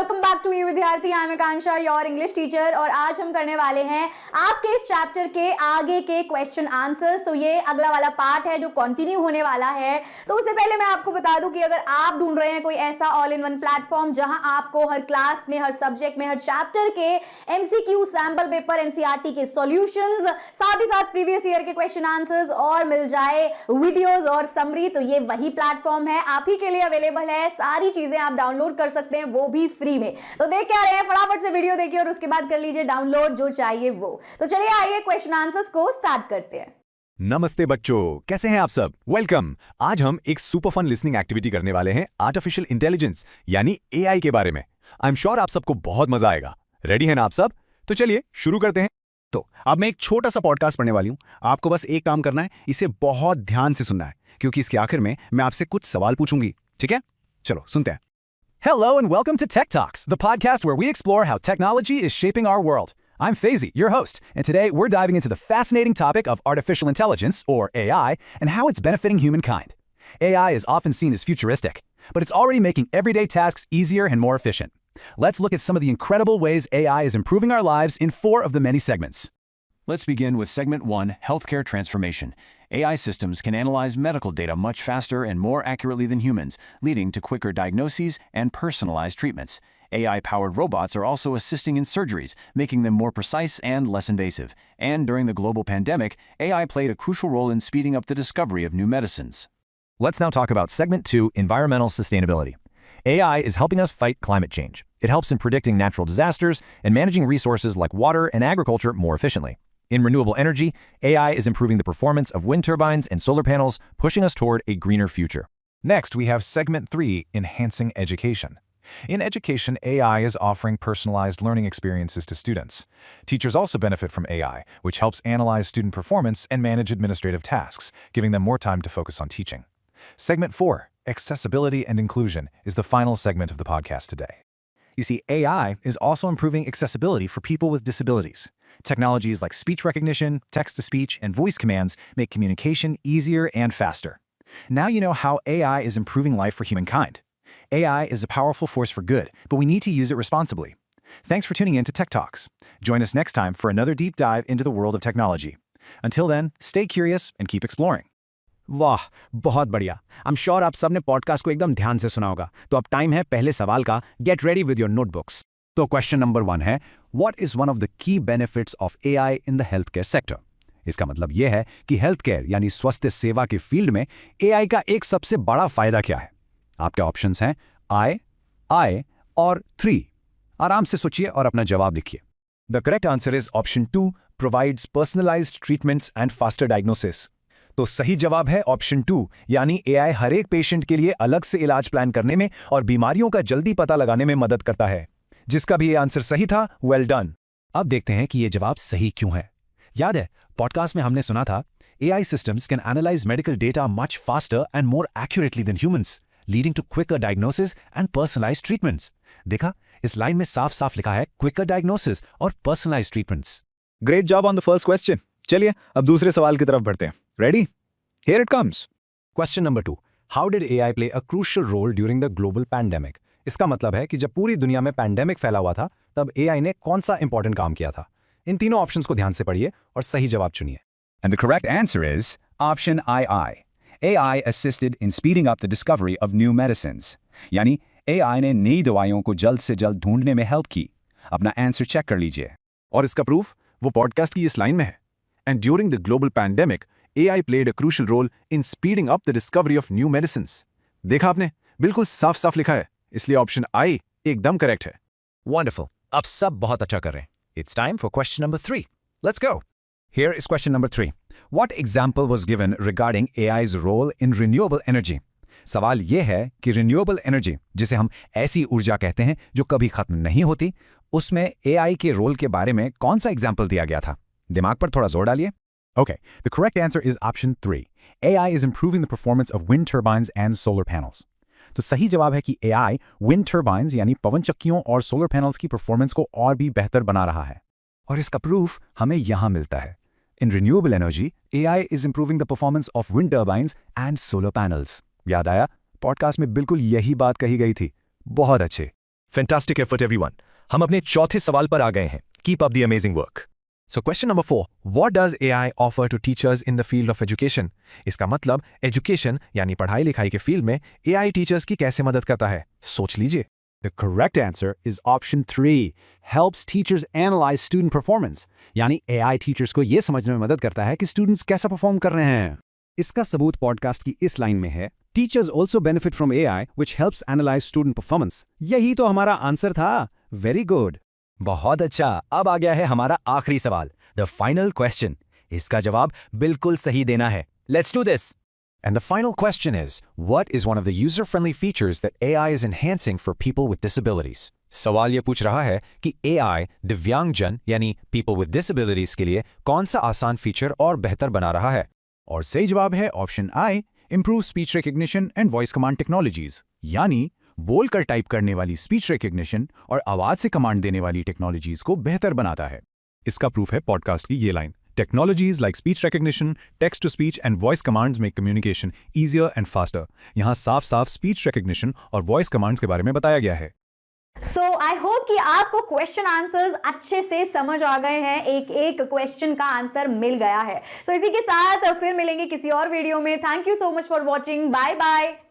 Welcome back to you विद्यार्थी। I am Akanksha, your English teacher. और आज हम करने वाले हैं आपके इस चैप्टर के आगे के क्वेश्चन आंसर्स। तो ये अगला वाला पार्ट है जो कंटिन्यू होने वाला है। तो उससे पहले मैं आपको बता दूं कि अगर आप ढूंढ रहे हैं कोई ऐसा ऑल इन वन प्लेटफॉर्म जहां आपको हर क्लास में, हर सब्जेक्ट में, हर चैप्टर के एमसीक्यू, सैंपल पेपर, एनसीईआरटी के सॉल्यूशंस, साथ ही साथ प्रीवियस ईयर के क्वेश्चन आंसर्स और मिल जाए वीडियोस और समरी, तो ये वही प्लेटफॉर्म है, आप ही के लिए अवेलेबल है। सारी चीजें आप डाउनलोड कर सकते हैं, वो भी फ्री में। तो देख क्या रहे हैं, फटाफट से वीडियो देखिए और उसके बाद कर लीजिए डाउनलोड जो चाहिए वो। तो चलिए आइए क्वेश्चन आंसर्स को स्टार्ट करते हैं। नमस्ते बच्चों, कैसे हैं आप सब? वेलकम। आज हम एक सुपर फन लिसनिंग एक्टिविटी करने वाले हैं आर्टिफिशियल इंटेलिजेंस यानी एआई के बारे में। आई एम श्योर आप सबको बहुत मजा आएगा। रेडी हैं ना आप सब? तो चलिए शुरू करते हैं। तो अब मैं एक छोटा सा पॉडकास्ट पढ़ने वाली हूँ। आपको बस एक काम करना है, इसे बहुत ध्यान से सुनना है, क्योंकि इसके आखिर में मैं आपसे कुछ सवाल पूछूंगी। ठीक है, चलो सुनते हैं। Hello and welcome to Tech Talks, the podcast where we explore how technology is shaping our world. I'm Faizi, your host, and today we're diving into the fascinating topic of artificial intelligence, or AI, and how it's benefiting humankind. AI is often seen as futuristic, but it's already making everyday tasks easier and more efficient. Let's look at some of the incredible ways AI is improving our lives in 4 of the many segments. Let's begin with Segment 1, Healthcare Transformation. AI systems can analyze medical data much faster and more accurately than humans, leading to quicker diagnoses and personalized treatments. AI-powered robots are also assisting in surgeries, making them more precise and less invasive. And during the global pandemic, AI played a crucial role in speeding up the discovery of new medicines. Let's now talk about Segment 2, Environmental Sustainability. AI is helping us fight climate change. It helps in predicting natural disasters and managing resources like water and agriculture more efficiently. In renewable energy, AI is improving the performance of wind turbines and solar panels, pushing us toward a greener future. Next, we have Segment 3, Enhancing Education. In education, AI is offering personalized learning experiences to students. Teachers also benefit from AI, which helps analyze student performance and manage administrative tasks, giving them more time to focus on teaching. Segment 4, Accessibility and Inclusion, is the final segment of the podcast today. You see, AI is also improving accessibility for people with disabilities. Technologies like speech recognition, text-to-speech, and voice commands make communication easier and faster. Now you know how AI is improving life for humankind. AI is a powerful force for good, but we need to use it responsibly. Thanks for tuning in to Tech Talks. Join us next time for another deep dive into the world of technology. Until then, stay curious and keep exploring. वाह, बहुत बढ़िया। I am sure आप सबने podcast को एकदम ध्यान से सुना होगा। तो अब टाइम है पहले सवाल का। Get ready with your notebooks. तो क्वेश्चन नंबर 1 है, what is one of the key benefits of AI in the health care sector? इसका मतलब यह है कि हेल्थ केयर यानी स्वास्थ्य सेवा के फील्ड में एआई का एक सबसे बड़ा फायदा क्या है? आपके ऑप्शंस हैं आई और 3। आराम से सोचिए और अपना जवाब लिखिए। The correct answer is option 2, provides personalised treatments and faster diagnosis. तो सही जवाब है ऑप्शन 2, यानी एआई हर एक पेशेंट के लिए अलग से इलाज प्लान करने में और बीमारियों का जल्दी पता लगाने में मदद करता है। जिसका भी ये आंसर सही था, वेल डन। अब देखते हैं कि ये जवाब सही क्यों है। याद है, पॉडकास्ट में हमने सुना था AI systems can analyse medical data much faster and more accurately than humans, leading to quicker diagnosis and personalised treatments. देखा, इस लाइन में साफ साफ लिखा है क्विकर डायग्नोसिस और personalised treatments. Great job on the first question. चलिए अब दूसरे सवाल की तरफ बढ़ते हैं। Ready? Here it comes. Question number 2, how did AI play a crucial role during the global pandemic? इसका मतलब है कि जब पूरी दुनिया में पैंडेमिक फैला हुआ था, तब एआई ने कौन सा इंपॉर्टेंट काम किया था? इन तीनों ऑप्शंस को ध्यान से पढ़िए और सही जवाब चुनिए। And the correct answer is option II. AI assisted in speeding up the discovery of new medicines. यानी AI ने नई दवाइयों को जल्द से जल्द ढूंढने में हेल्प की। अपना आंसर चेक कर लीजिए। और इसका प्रूफ वो पॉडकास्ट की इस लाइन में है। And during the global pandemic, AI played a crucial role in speeding up the discovery of new medicines. देखा आपने, बिल्कुल साफ साफ लिखा है, इसलिए ऑप्शन आई एकदम करेक्ट है। वंडरफुल, अब सब बहुत अच्छा कर रहे हैं। It's time for question number 3। Let's go. Here is question number 3। What example was given regarding AI's role in renewable energy? सवाल यह है कि रिन्यूएबल एनर्जी, जिसे हम ऐसी ऊर्जा कहते हैं जो कभी खत्म नहीं होती, उसमें एआई के रोल के बारे में कौन सा एग्जाम्पल दिया गया था? दिमाग पर थोड़ा जोर डालिए। Okay, the correct answer is option 3. AI is improving the performance of wind turbines and solar panels. तो सही जवाब है कि AI विंड टर्बाइन्स यानी पवन चक्कियों और सोलर पैनल्स की परफॉर्मेंस को और भी बेहतर बना रहा है। और इसका प्रूफ हमें यहां मिलता है। इन renewable energy, AI is improving the performance of wind turbines and solar panels. याद आया? पॉडकास्ट में बिल्कुल यही बात कही गई थी। बहुत अच्छे। Fantastic effort, everyone. हम अपने चौथे सवाल पर आ गए हैं. Keep up the amazing work. So question number 4. What does AI offer to teachers in the field of education? इसका मतलब एजुकेशन यानी पढ़ाई लिखाई के फील्ड में AI टीचर्स की कैसे मदद करता है? सोच लीजिए. The correct answer is option 3. Helps teachers analyze student performance. यानी AI teachers को ये समझने में मदद करता है कि students कैसा perform कर रहे हैं. इसका सबूत पॉडकास्ट की इस लाइन में है. Teachers also benefit from AI, which helps analyze student performance. यही तो हमारा आंसर था. Very good. बहुत अच्छा. अब आ गया है हमारा आखिरी सवाल, द फाइनल क्वेश्चन. इसका जवाब बिल्कुल सही देना है. Let's do this. And the final question is, what is one of the user-friendly features that AI is enhancing for people with disabilities? सवाल ये पूछ रहा है कि AI दिव्यांगजन यानी people with disabilities के लिए कौन सा आसान फीचर और बेहतर बना रहा है? और सही जवाब है option I, Improve speech recognition and voice command technologies, यानी बोलकर टाइप करने वाली स्पीच रिकग्निशन और आवाज से कमांड देने वाली टेक्नोलॉजीज को बेहतर बनाता है. इसका प्रूफ है पॉडकास्ट की ये line. Technologies like speech recognition, text-to-speech and voice commands make communication easier and faster. यहाँ साफ-साफ speech recognition और voice commands के बारे में बताया गया है. सो आई होप कि आपको क्वेश्चन आंसर्स अच्छे से समझ आ गए हैं. एक एक क्वेश्चन का आंसर मिल गया है. सो इसी के साथ फिर मिलेंगे किसी और वीडियो में. Thank you so much for watching. Bye bye.